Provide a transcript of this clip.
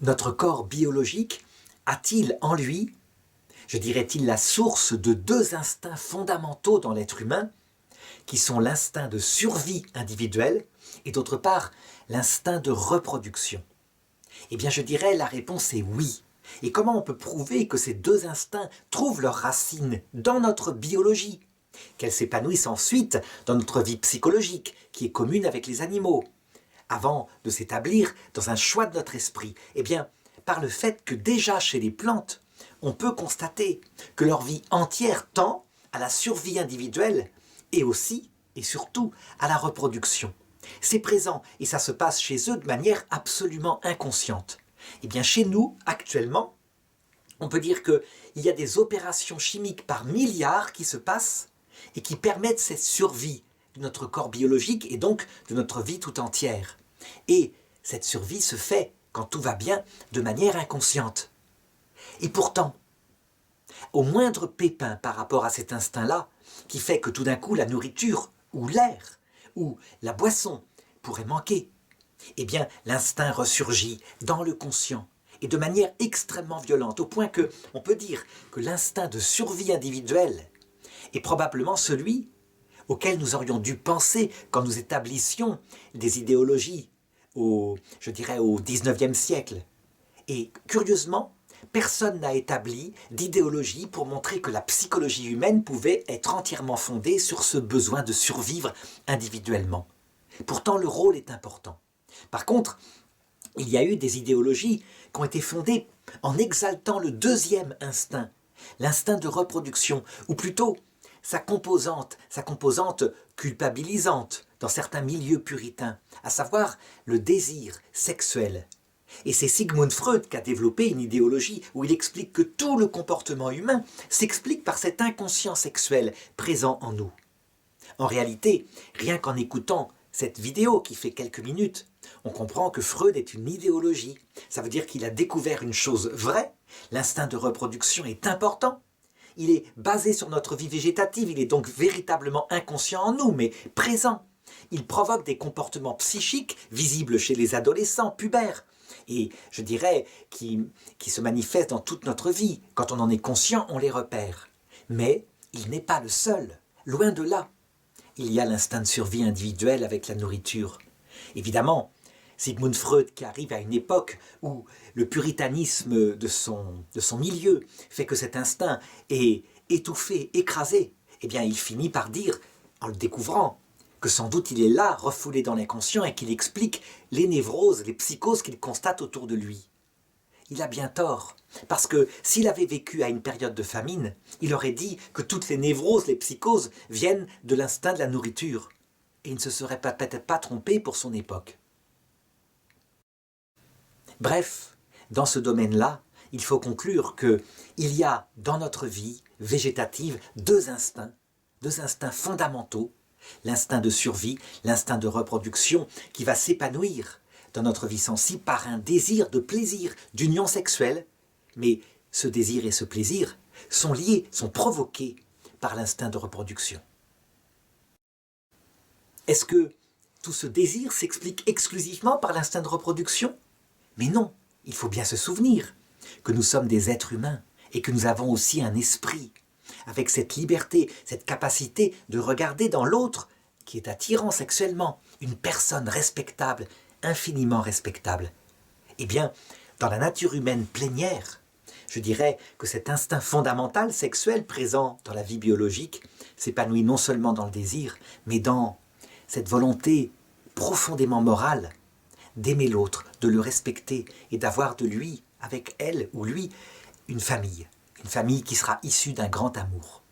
Notre corps biologique a-t-il en lui, je dirais-il, la source de deux instincts fondamentaux dans l'être humain, qui sont l'instinct de survie individuelle et d'autre part l'instinct de reproduction? Eh bien je dirais la réponse est oui. Et comment on peut prouver que ces deux instincts trouvent leurs racines dans notre biologie, qu'elles s'épanouissent ensuite dans notre vie psychologique, qui est commune avec les animaux, avant de s'établir dans un choix de notre esprit? Eh bien, par le fait que déjà chez les plantes, on peut constater que leur vie entière tend à la survie individuelle et aussi, et surtout, à la reproduction. C'est présent et ça se passe chez eux de manière absolument inconsciente. Eh bien, chez nous, actuellement, on peut dire qu'il y a des opérations chimiques par milliards qui se passent et qui permettent cette survie de notre corps biologique et donc de notre vie tout entière. Et cette survie se fait, quand tout va bien, de manière inconsciente. Et pourtant, au moindre pépin par rapport à cet instinct-là, qui fait que tout d'un coup la nourriture, ou l'air, ou la boisson pourrait manquer, eh bien l'instinct ressurgit dans le conscient, et de manière extrêmement violente, au point que on peut dire que l'instinct de survie individuelle est probablement celui auquel nous aurions dû penser quand nous établissions des idéologies je dirais au XIXe siècle. Et curieusement, personne n'a établi d'idéologie pour montrer que la psychologie humaine pouvait être entièrement fondée sur ce besoin de survivre individuellement. Pourtant, le rôle est important. Par contre, il y a eu des idéologies qui ont été fondées en exaltant le deuxième instinct, l'instinct de reproduction, ou plutôt sa composante culpabilisante dans certains milieux puritains, à savoir le désir sexuel. Et c'est Sigmund Freud qui a développé une idéologie où il explique que tout le comportement humain s'explique par cet inconscient sexuel présent en nous. En réalité, rien qu'en écoutant cette vidéo qui fait quelques minutes, on comprend que Freud est une idéologie. Ça veut dire qu'il a découvert une chose vraie, l'instinct de reproduction est important. Il est basé sur notre vie végétative, il est donc véritablement inconscient en nous, mais présent. Il provoque des comportements psychiques visibles chez les adolescents, pubères, et je dirais qui se manifestent dans toute notre vie. Quand on en est conscient, on les repère. Mais il n'est pas le seul, loin de là. Il y a l'instinct de survie individuelle avec la nourriture. Évidemment, Sigmund Freud qui arrive à une époque où le puritanisme de son milieu fait que cet instinct est étouffé, écrasé, eh bien il finit par dire, en le découvrant, que sans doute il est là, refoulé dans l'inconscient et qu'il explique les névroses, les psychoses qu'il constate autour de lui. Il a bien tort, parce que s'il avait vécu à une période de famine, il aurait dit que toutes les névroses, les psychoses viennent de l'instinct de la nourriture. Et il ne se serait peut-être pas trompé pour son époque. Bref, dans ce domaine-là, il faut conclure qu'il y a dans notre vie végétative deux instincts fondamentaux, l'instinct de survie, l'instinct de reproduction qui va s'épanouir dans notre vie sensible par un désir de plaisir, d'union sexuelle. Mais ce désir et ce plaisir sont liés, sont provoqués par l'instinct de reproduction. Est-ce que tout ce désir s'explique exclusivement par l'instinct de reproduction? Mais non, il faut bien se souvenir que nous sommes des êtres humains et que nous avons aussi un esprit, avec cette liberté, cette capacité de regarder dans l'autre, qui est attirant sexuellement, une personne respectable, infiniment respectable. Eh bien, dans la nature humaine plénière, je dirais que cet instinct fondamental sexuel présent dans la vie biologique s'épanouit non seulement dans le désir, mais dans cette volonté profondément morale d'aimer l'autre, de le respecter et d'avoir de lui, avec elle ou lui, une famille qui sera issue d'un grand amour.